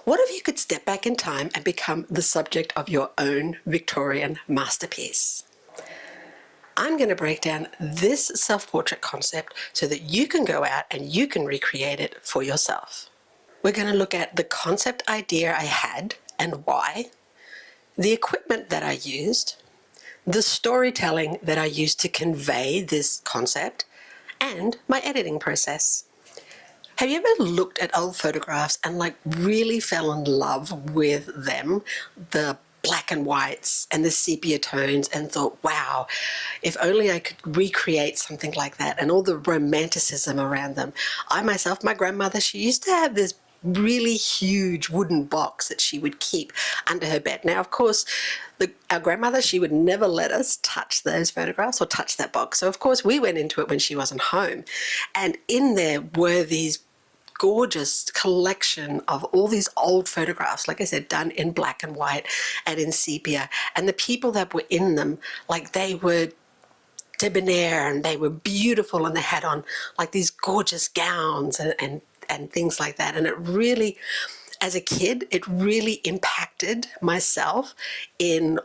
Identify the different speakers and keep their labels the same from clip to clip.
Speaker 1: What if you could step back in time and become the subject of your own Victorian masterpiece? I'm going to break down this self-portrait concept so that you can go out and you can recreate it for yourself. We're going to look at the concept idea I had and why, the equipment that I used, the storytelling that I used to convey this concept, and my editing process. Have you ever looked at old photographs and really fell in love with them, the black and whites and the sepia tones, and thought, wow, if only I could recreate something like that, and all the romanticism around them. I myself, my grandmother, she used to have this really huge wooden box that she would keep under her bed. Now, of course, our grandmother, she would never let us touch those photographs or touch that box. So, of course, we went into it when she wasn't home. And in there were these gorgeous collection of all these old photographs, like I said, done in black and white and in sepia. And the people that were in them, they were debonair and they were beautiful, and they had on these gorgeous gowns and things like that. And it really, as a kid, it really impacted myself in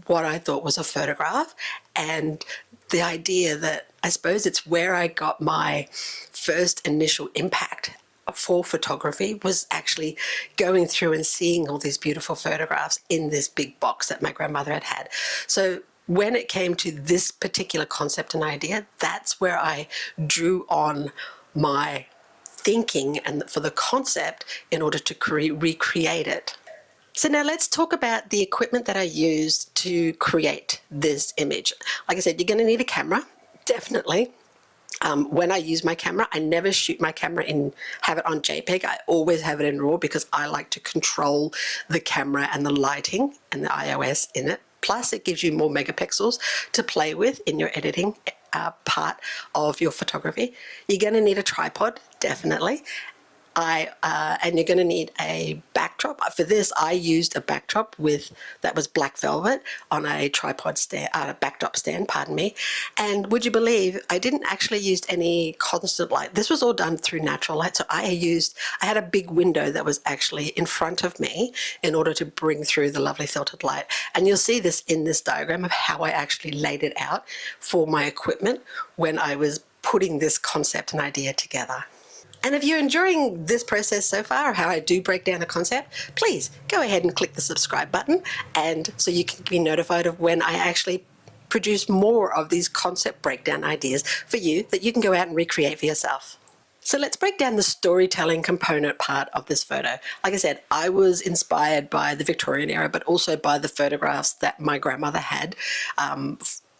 Speaker 1: what I thought was a photograph, and the idea that I suppose it's where I got my first initial impact for photography was actually going through and seeing all these beautiful photographs in this big box that my grandmother had had. So when it came to this particular concept and idea, that's where I drew on my thinking and for the concept in order to recreate it. So now let's talk about the equipment that I used to create this image. Like I said, you're going to need a camera, definitely. When I use my camera, I never shoot my camera have it on JPEG. I always have it in RAW because I like to control the camera and the lighting and the iOS in it. Plus, it gives you more megapixels to play with in your editing part of your photography. You're going to need a tripod, definitely. And you're going to need a backdrop. For this, I used a backdrop that was black velvet on a tripod stand, backdrop stand, pardon me. And would you believe, I didn't actually use any constant light. This was all done through natural light. So I had a big window that was actually in front of me in order to bring through the lovely filtered light. And you'll see this in this diagram of how I actually laid it out for my equipment when I was putting this concept and idea together. And if you're enjoying this process so far, how I do break down a concept, please go ahead and click the subscribe button, and so you can be notified of when I actually produce more of these concept breakdown ideas for you that you can go out and recreate for yourself. So let's break down the storytelling component part of this photo. Like I said, I was inspired by the Victorian era, but also by the photographs that my grandmother had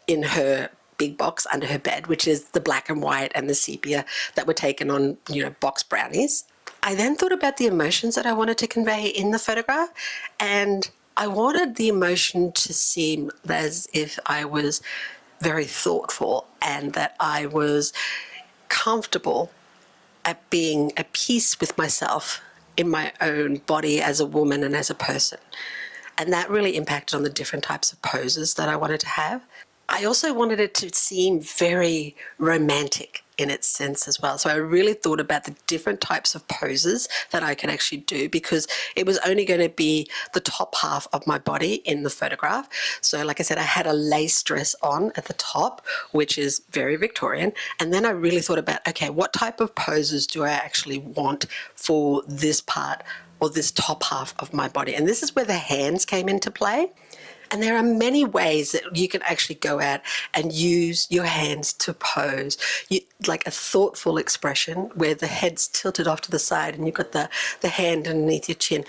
Speaker 1: in her big box under her bed, which is the black and white and the sepia that were taken on, box brownies. I then thought about the emotions that I wanted to convey in the photograph, and I wanted the emotion to seem as if I was very thoughtful and that I was comfortable at being at peace with myself in my own body as a woman and as a person. And that really impacted on the different types of poses that I wanted to have. I also wanted it to seem very romantic in its sense as well. So I really thought about the different types of poses that I could actually do, because it was only going to be the top half of my body in the photograph. So like I said, I had a lace dress on at the top, which is very Victorian. And then I really thought about, okay, what type of poses do I actually want for this part or this top half of my body? And this is where the hands came into play. And there are many ways that you can actually go out and use your hands to pose. Like a thoughtful expression where the head's tilted off to the side and you've got the hand underneath your chin.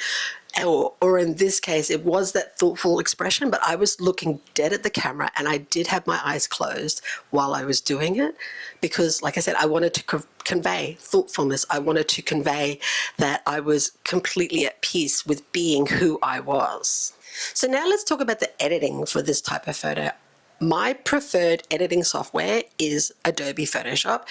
Speaker 1: Or in this case, it was that thoughtful expression, but I was looking dead at the camera and I did have my eyes closed while I was doing it because, like I said, I wanted to convey thoughtfulness. I wanted to convey that I was completely at peace with being who I was. So now let's talk about the editing for this type of photo. My preferred editing software is Adobe Photoshop.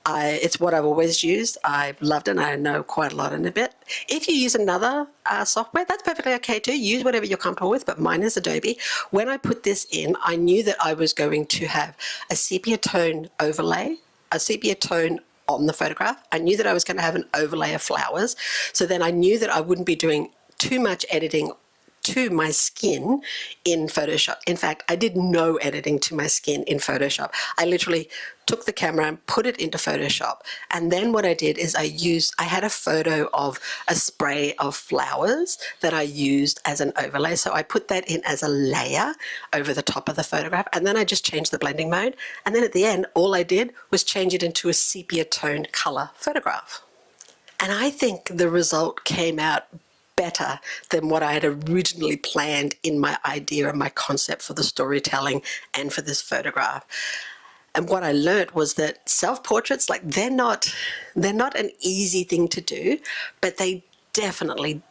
Speaker 1: It's what I've always used. I've loved it and I know quite a lot in a bit. If you use another software, that's perfectly okay too. Use whatever you're comfortable with, but mine is Adobe. When I put this in, I knew that I was going to have a sepia tone overlay, a sepia tone on the photograph. I knew that I was going to have an overlay of flowers. So then I knew that I wouldn't be doing too much editing to my skin in Photoshop. In fact, I did no editing to my skin in Photoshop. I literally took the camera and put it into Photoshop. And then what I did is I had a photo of a spray of flowers that I used as an overlay. So I put that in as a layer over the top of the photograph. And then I just changed the blending mode. And then at the end, all I did was change it into a sepia toned color photograph. And I think the result came out better than what I had originally planned in my idea and my concept for the storytelling and for this photograph. And what I learned was that self-portraits, like they're not an easy thing to do, but they definitely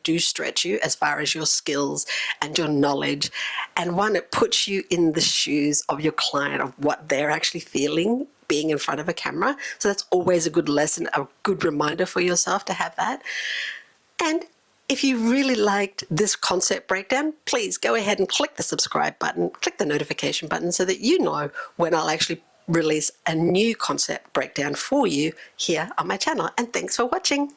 Speaker 1: do stretch you as far as your skills and your knowledge. And one, it puts you in the shoes of your client, of what they're actually feeling being in front of a camera. So that's always a good lesson, a good reminder for yourself to have that. And if you really liked this concept breakdown, please go ahead and click the subscribe button, click the notification button so that you know when I'll actually release a new concept breakdown for you here on my channel. And thanks for watching.